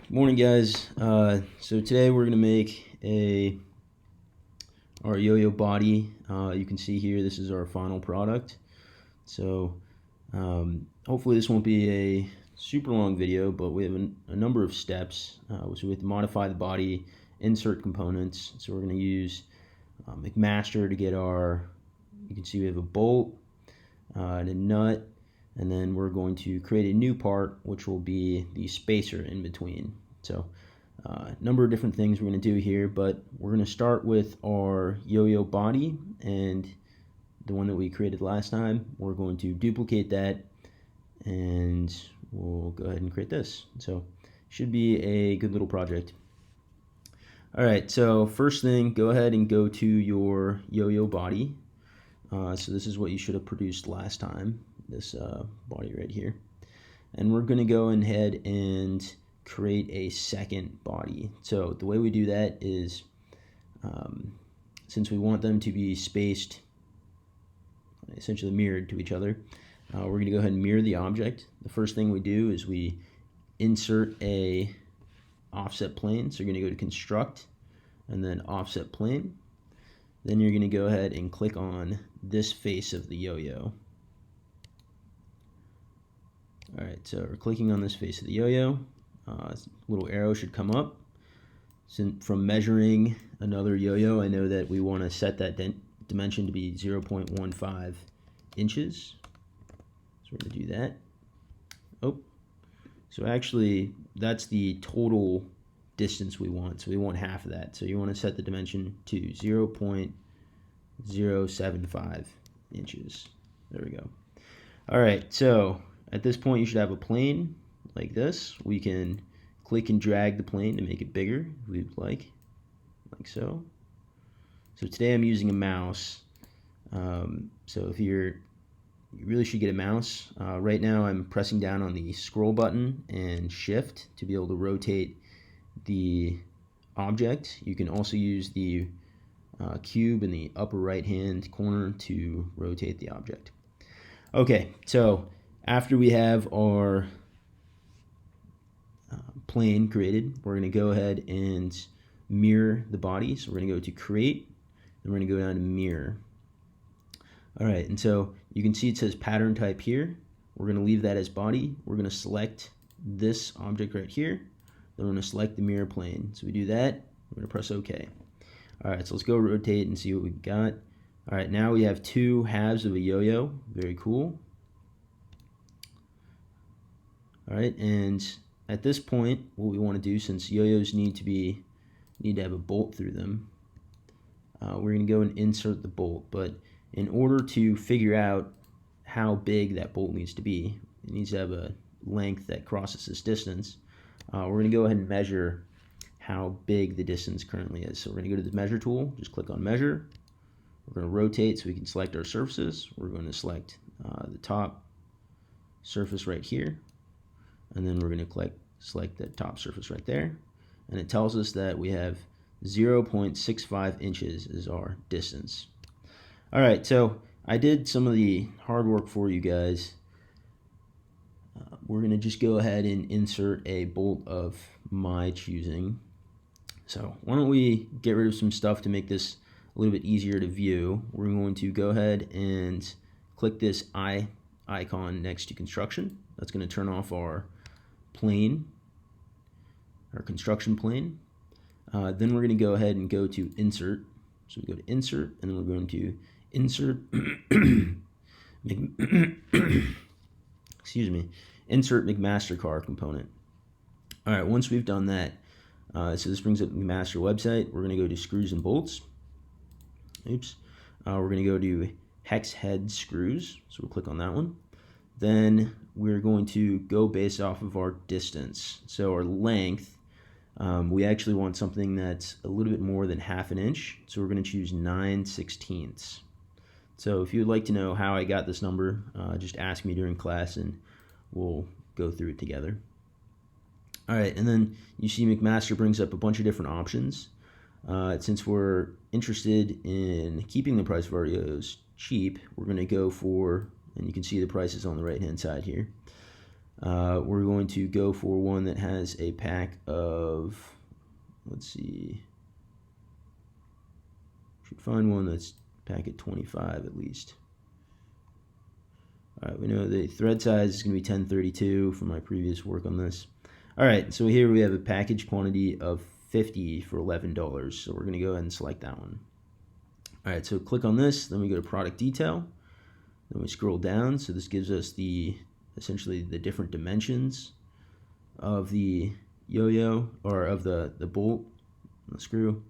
Good morning, guys. So today we're gonna make our yo-yo body. You can see here this is our final product. So hopefully this won't be a super long video, but we have a number of steps. So we have to modify the body, insert components. So we're gonna use McMaster to get our. You can see we have a bolt and a nut. And then we're going to create a new part, which will be the spacer in between. So a number of different things we're going to do here, but we're going to start with our yo-yo body, and the one that we created last time. We're going to duplicate that, and we'll go ahead and create this. So should be a good little project. All right, so first thing, go ahead and go to your yo-yo body. So this is what you should have produced last time, this body right here. And we're going to go ahead and create a second body. So the way we do that is, since we want them to be spaced, essentially mirrored to each other, we're going to go ahead and mirror the object. The first thing we do is we insert a offset plane. So you're going to go to construct and then offset plane. Then you're going to go ahead and click on this face of the yo-yo. Alright, so we're clicking on this face of the yo-yo. Little arrow should come up. So from measuring another yo-yo, I know that we want to set that dimension to be 0.15 inches. So we're going to do that. Oh, so actually that's the total distance we want. So we want half of that. So you want to set the dimension to 0.075 inches. There we go. All right, so at this point you should have a plane like this. We can click and drag the plane to make it bigger if we'd like so. So today I'm using a mouse. So if you really should get a mouse. Right now I'm pressing down on the scroll button and shift to be able to rotate the object. You can also use the cube in the upper right hand corner to rotate the object. Okay, so after we have our plane created, we're going to go ahead and mirror the body. So we're going to go to create, and we're going to go down to mirror. All right, and so you can see it says pattern type here. We're going to leave that as body. We're going to select this object right here. Then we're going to select the mirror plane. So we do that, we're going to press OK. All right, so let's go rotate and see what we've got. All right, now we have two halves of a yo-yo. Very cool. All right, and at this point, what we want to do, since yo-yos need to have a bolt through them, we're going to go and insert the bolt. But in order to figure out how big that bolt needs to be, it needs to have a length that crosses this distance. We're going to go ahead and measure how big the distance currently is. So we're going to go to the measure tool, just click on measure. We're going to rotate so we can select our surfaces. We're going to select the top surface right here, and then we're going to select the top surface right there, and it tells us that we have 0.65 inches is our distance. All right, so I did some of the hard work for you guys. We're going to just go ahead and insert a bolt of my choosing. So why don't we get rid of some stuff to make this a little bit easier to view. We're going to go ahead and click this eye icon next to construction. That's going to turn off our plane, our construction plane. Then we're going to go ahead and go to insert. So we go to insert, and then we're going to insert insert McMaster car component. All right, once we've done that, so this brings up the McMaster website. We're going to go to screws and bolts. Oops. We're going to go to hex head screws. So we'll click on that one. Then we're going to go based off of our distance. So our length, we actually want something that's a little bit more than half an inch. So we're going to choose 9/16. So if you'd like to know how I got this number, just ask me during class and we'll go through it together. All right, and then you see McMaster brings up a bunch of different options. Since we're interested in keeping the price of our yo-yos cheap, we're going to go for, and you can see the prices on the right hand side here. We're going to go for one that has a pack of, let's see, should find one that's packet 25 at least. All right, we know the thread size is going to be 1032 from my previous work on this. All right, so here we have a package quantity of 50 for $11. So we're going to go ahead and select that one. All right, so click on this, then we go to product detail, then we scroll down. So this gives us essentially the different dimensions of the yo-yo, or of the bolt, the screw.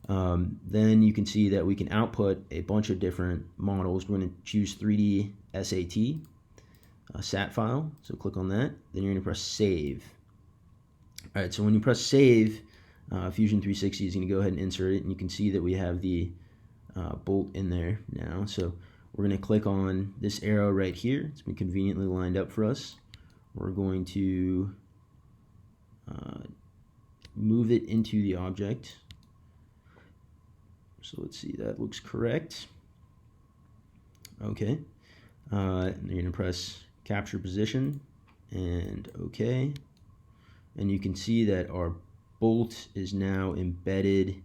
Then you can see that we can output a bunch of different models. We're going to choose 3D SAT, a SAT file. So click on that. Then you're going to press save. All right, so when you press save, Fusion 360 is going to go ahead and insert it, and you can see that we have the bolt in there now. So we're going to click on this arrow right here. It's been conveniently lined up for us. We're going to move it into the object. So let's see, that looks correct. Okay. And you're going to press capture position and OK. And you can see that our bolt is now embedded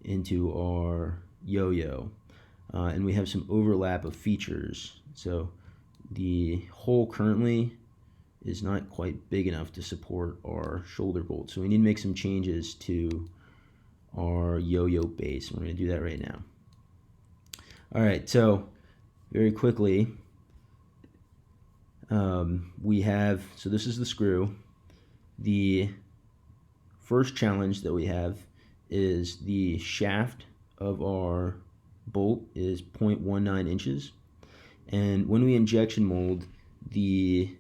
into our yo-yo. And we have some overlap of features. So the hole currently is not quite big enough to support our shoulder bolt. So we need to make some changes to our yo-yo base. We're going to do that right now. All right, so very quickly, we have, so this is the screw. The first challenge that we have is the shaft of our bolt is 0.19 inches. And when we injection mold, it's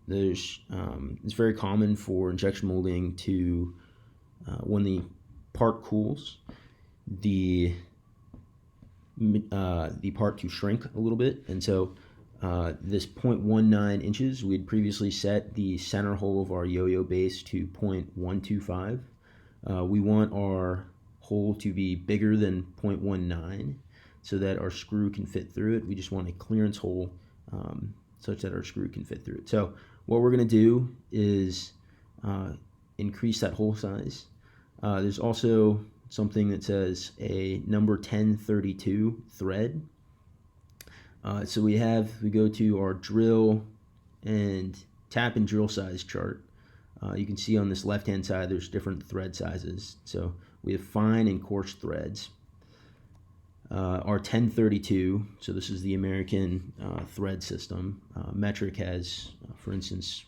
very common for injection molding to, when the part cools, the part to shrink a little bit. And so this 0.19 inches, we had previously set the center hole of our yo-yo base to 0.125. We want our hole to be bigger than 0.19 so that our screw can fit through it. We just want a clearance hole such that our screw can fit through it. So what we're going to do is increase that hole size. There's also something that says a number 1032 thread. So we go to our drill and tap and drill size chart. You can see on this left hand side there's different thread sizes. So we have fine and coarse threads. Our 1032, so this is the American thread system. Metric has, for instance,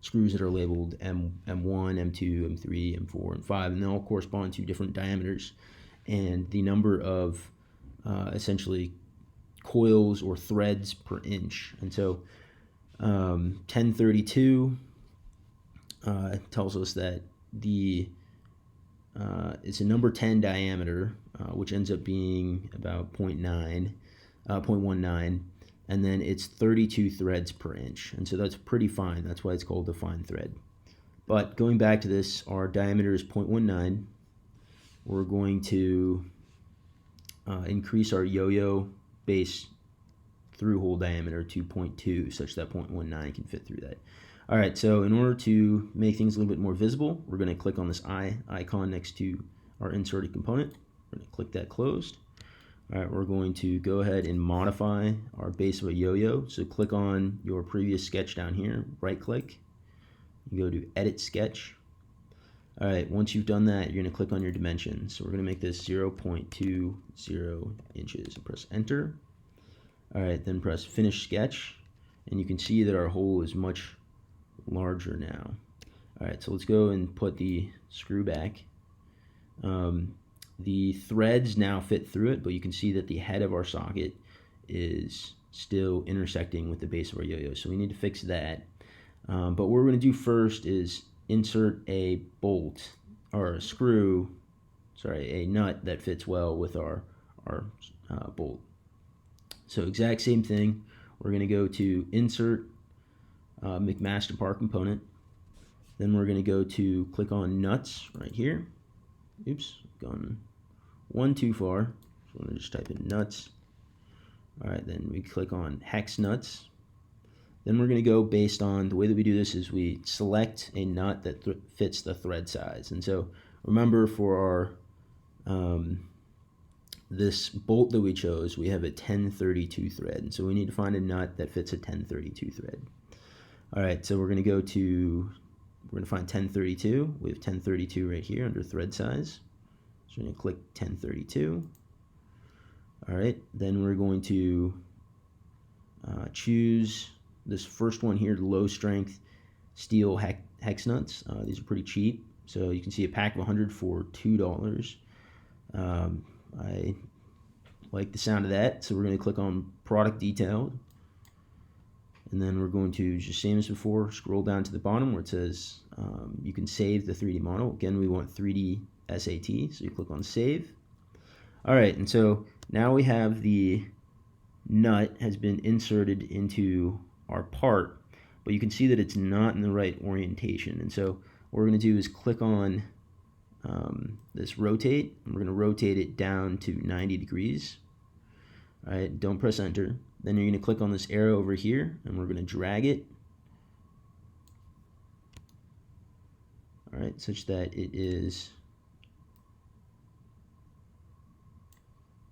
screws that are labeled M1, M2, M3, M4, and 5, and they all correspond to different diameters and the number of essentially coils or threads per inch. And so 1032 tells us that it's a number 10 diameter, which ends up being about 0.19, and then it's 32 threads per inch. And so that's pretty fine. That's why it's called a fine thread. But going back to this, our diameter is 0.19. We're going to increase our yo-yo base through hole diameter to 0.2 such that 0.19 can fit through that. All right, so in order to make things a little bit more visible, we're going to click on this eye icon next to our inserted component. We're going to click that closed. All right, we're going to go ahead and modify our base of a yo-yo. So click on your previous sketch down here, right click, you go to edit sketch. All right, once you've done that, you're going to click on your dimensions. So we're going to make this 0.20 inches and press enter. All right, then press finish sketch, and you can see that our hole is much larger now. All right, so let's go and put the screw back. The threads now fit through it, but you can see that the head of our socket is still intersecting with the base of our yo-yo, so we need to fix that. But what we're going to do first is insert a bolt, or a screw, sorry, a nut that fits well with our bolt. So exact same thing, we're going to go to insert McMaster part component, then we're going to go to click on nuts right here. Oops, gone one too far, so I'm going to just type in nuts. All right, then we click on hex nuts, Then we're going to go based on the way that we do this is we select a nut that fits the thread size. And so remember, for our this bolt that we chose, we have a 1032 thread, and so we need to find a nut that fits a 1032 thread. All right, so we're going to find 1032. We have 1032 right here under thread size. So we're going to click 1032. All right, then we're going to choose this first one here, the low strength steel hex nuts. These are pretty cheap. So you can see a pack of 100 for $2. I like the sound of that, so we're going to click on product detailed, and then we're going to, just same as before, scroll down to the bottom where it says you can save the 3D model. Again, we want 3D SAT, so you click on save. All right, and so now we have the nut has been inserted into our part, but you can see that it's not in the right orientation, and so what we're going to do is click on this rotate, and we're going to rotate it down to 90 degrees. All right, don't press enter. Then you're going to click on this arrow over here, and we're going to drag it, all right, such that it is,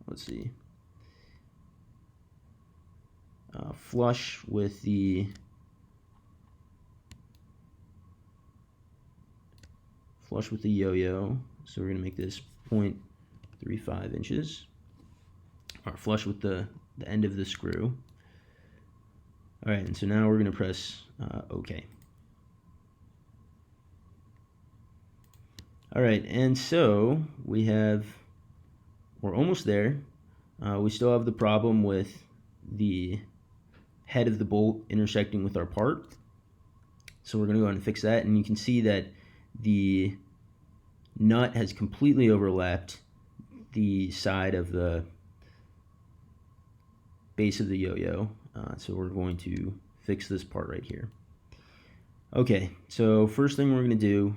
let's see, flush with the yo-yo. So we're going to make this 0.35 inches, or flush with the end of the screw. All right, and so now we're going to press OK. All right, and so we're almost there. We still have the problem with the head of the bolt intersecting with our part. So we're going to go ahead and fix that, and you can see that the nut has completely overlapped the side of the base of the yo-yo. So we're going to fix this part right here. Okay, so first thing we're going to do,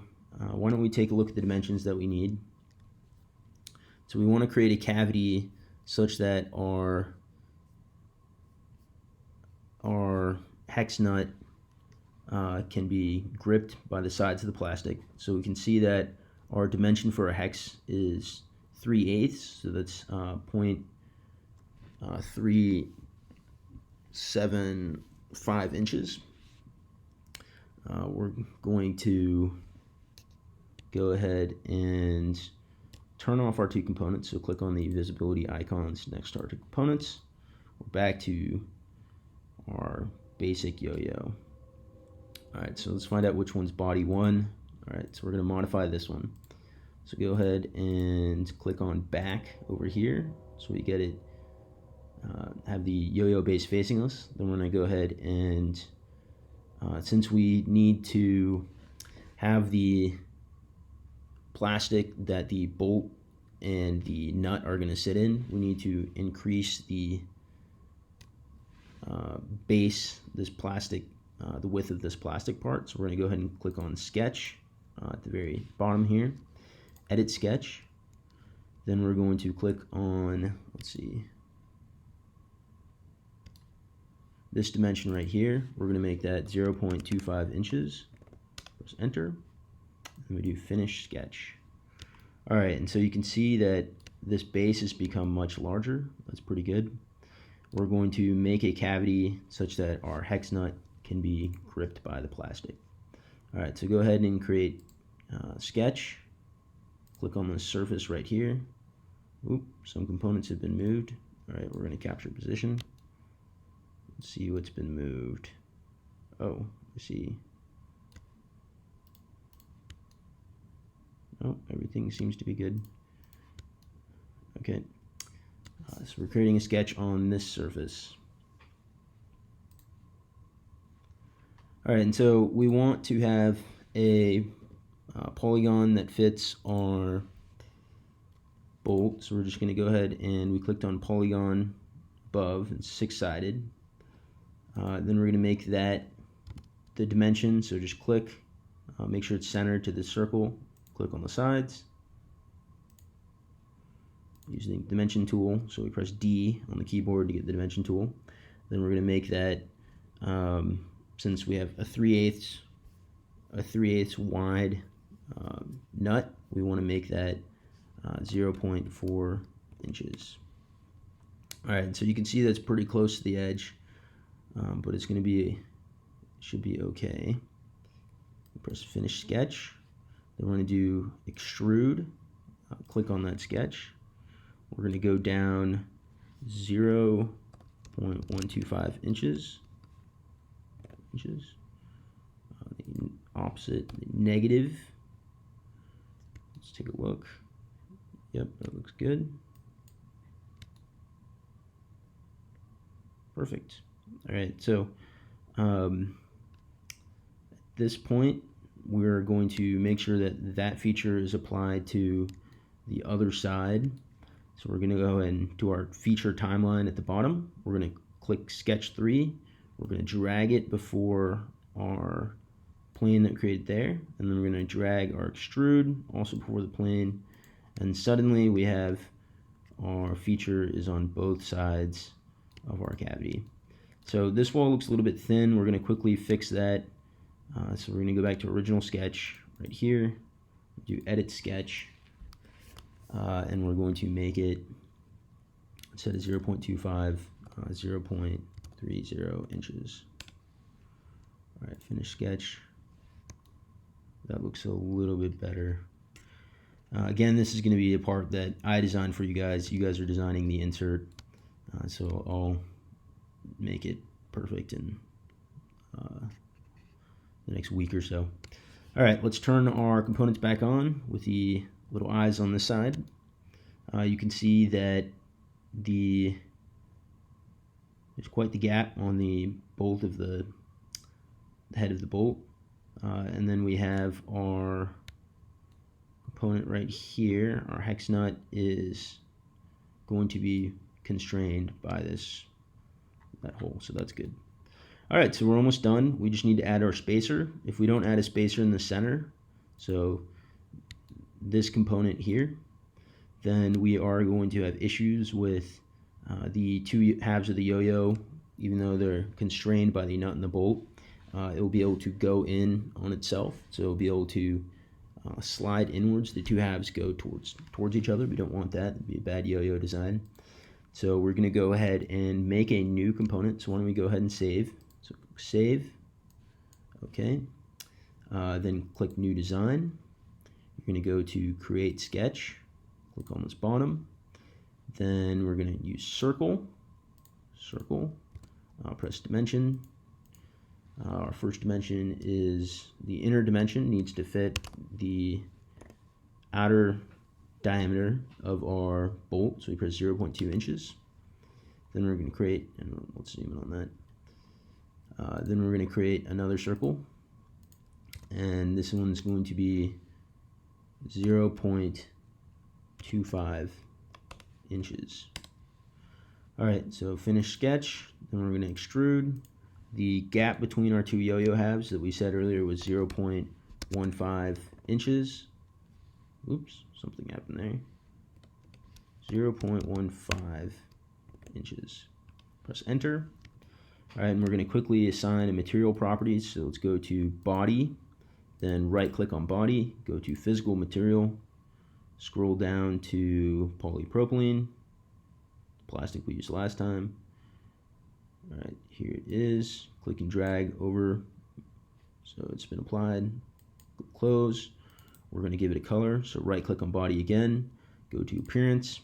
why don't we take a look at the dimensions that we need. So we want to create a cavity such that our hex nut can be gripped by the sides of the plastic. So we can see that our dimension for a hex is 3/8, so that's 0.375 inches. We're going to go ahead and turn off our two components, so click on the visibility icons next to our two components. We're back to our basic yo-yo. Alright, so let's find out which one's body 1. Alright, so we're going to modify this one. So go ahead and click on back over here, so we get it, have the yo-yo base facing us. Then we're going to go ahead and, since we need to have the plastic that the bolt and the nut are going to sit in, we need to increase the base, this plastic, the width of this plastic part. So we're going to go ahead and click on sketch at the very bottom here, edit sketch. Then we're going to click on, let's see, this dimension right here. We're going to make that 0.25 inches. Press enter. And we do finish sketch. All right, and so you can see that this base has become much larger. That's pretty good. We're going to make a cavity such that our hex nut can be gripped by the plastic. All right, so go ahead and create sketch. Click on the surface right here. Oop, some components have been moved. All right, we're going to capture position. Let's see what's been moved. Oh, I see. Oh, everything seems to be good. Okay, so we're creating a sketch on this surface. All right, and so we want to have a polygon that fits our bolt. So we're just going to go ahead and we clicked on polygon above. It's 6-sided. Then we're going to make that the dimension. So just click, make sure it's centered to the circle. Click on the sides. Use the dimension tool. So we press D on the keyboard to get the dimension tool. Then we're going to make that since we have a 3/8 wide nut, we want to make that 0.4 inches. Alright, so you can see that's pretty close to the edge, but it's going to be, should be okay. Press finish sketch. Then we're going to do extrude. Click on that sketch. We're going to go down 0.125 inches. The opposite, negative. Let's take a look. Yep, that looks good. Perfect. All right, so at this point, we're going to make sure that that feature is applied to the other side. So we're going to go ahead and do our feature timeline at the bottom. We're going to click Sketch 3. We're going to drag it before our plane that we created there, and then we're going to drag our extrude also before the plane, and suddenly we have our feature is on both sides of our cavity. So this wall looks a little bit thin. We're going to quickly fix that. So we're going to go back to original sketch right here, do edit sketch, and we're going to make it, instead of 0.25, 0.30 inches. All right, finish sketch. That looks a little bit better. Again, this is going to be a part that I designed for you guys. You guys are designing the insert, so I'll make it perfect in the next week or so. All right, let's turn our components back on with the little eyes on this side. You can see that there's quite the gap on the bolt of the head of the bolt, and then we have our component right here. Our hex nut is going to be constrained by that hole, so that's good. All right, so we're almost done. We just need to add our spacer. If we don't add a spacer in the center, so this component here, then we are going to have issues with the two halves of the yo-yo. Even though they're constrained by the nut and the bolt, it will be able to go in on itself, so it'll be able to slide inwards. The two halves go towards each other. We don't want that. It'd be a bad yo-yo design. So we're going to go ahead and make a new component. So why don't we go ahead and save. So save. Okay. Then click New Design. You're going to go to Create Sketch. Click on this bottom. Then we're going to use Circle. Press Dimension. Our first dimension is the inner dimension, needs to fit the outer diameter of our bolt, so we press 0.2 inches. Then we're going to create, and let's zoom in on that. Then we're going to create another circle, and this one's going to be 0.25 inches. Alright, so finish sketch, then we're going to extrude. The gap between our two yo-yo halves that we said earlier was 0.15 inches. Oops, something happened there. 0.15 inches. Press enter. Alright, and we're going to quickly assign a material properties. So let's go to body, then right click on body, go to physical material, scroll down to polypropylene, plastic we used last time. Alright, here it is. Click and drag over, so it's been applied. Click close. We're going to give it a color, so right click on body again, go to appearance,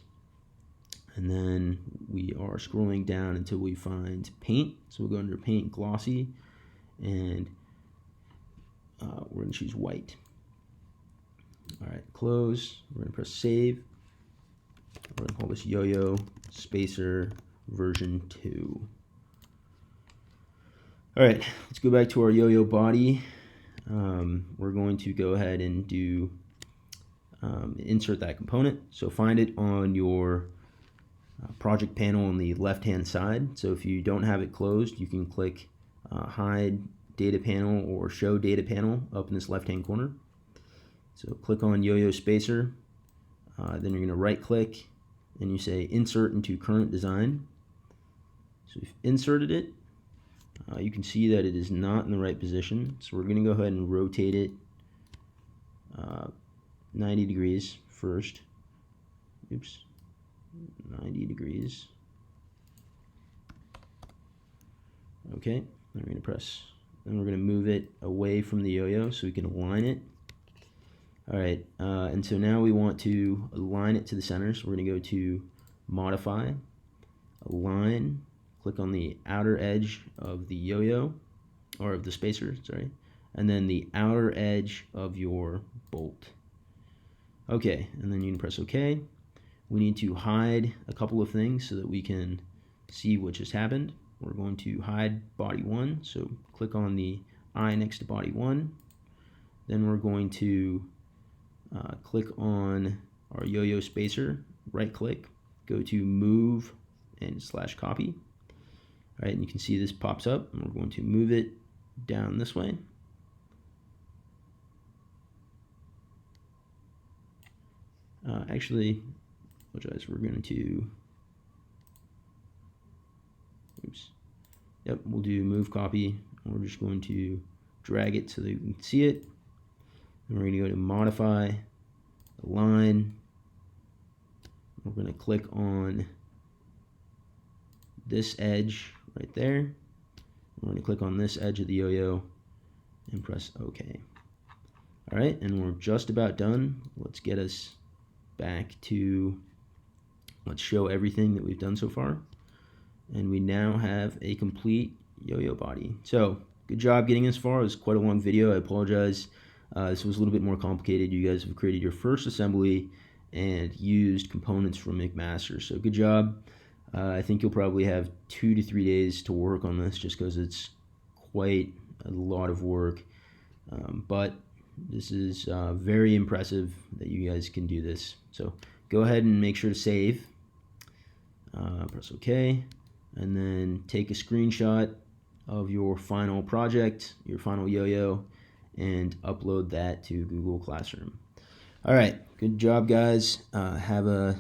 and then we are scrolling down until we find paint. So we'll go under paint, glossy, and we're going to choose white. Alright, close. We're going to press save. We're going to call this Yo-Yo Spacer version 2. Alright, let's go back to our yo-yo body. We're going to go ahead and do insert that component. So find it on your project panel on the left hand side. So if you don't have it closed, you can click hide data panel or show data panel up in this left hand corner. So click on yo-yo spacer, then you're going to right click and you say insert into current design. So we've inserted it. You can see that it is not in the right position, so we're going to go ahead and rotate it 90 degrees first. Oops, 90 degrees. Okay, then we're going to press, then we're going to move it away from the yo-yo so we can align it. Alright, and so now we want to align it to the center, so we're going to go to Modify, Align, click on the outer edge of the yo-yo, or of the spacer, sorry, and then the outer edge of your bolt. Okay, and then you can press OK. We need to hide a couple of things so that we can see what just happened. We're going to hide body 1, so click on the eye next to body 1. Then we're going to click on our yo-yo spacer, right click, go to Move and /Copy. Alright, and you can see this pops up, and we're going to move it down this way. Actually, apologize, we're going to, oops, yep, we'll do Move Copy, and we're just going to drag it so that you can see it. And we're going to go to Modify, Align. We're going to click on this edge right there. We're going to click on this edge of the yo-yo and press OK. Alright, and we're just about done. Let's get us back to, let's show everything that we've done so far. And we now have a complete yo-yo body. So, good job getting this far. It was quite a long video. I apologize. This was a little bit more complicated. You guys have created your first assembly and used components from McMaster. So good job. I think you'll probably have 2 to 3 days to work on this just because it's quite a lot of work. But this is very impressive that you guys can do this. So go ahead and make sure to save. Press OK. And then take a screenshot of your final project, your final yo-yo, and upload that to Google Classroom. All right, good job, guys. Have a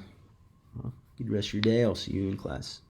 good rest of your day. I'll see you in class.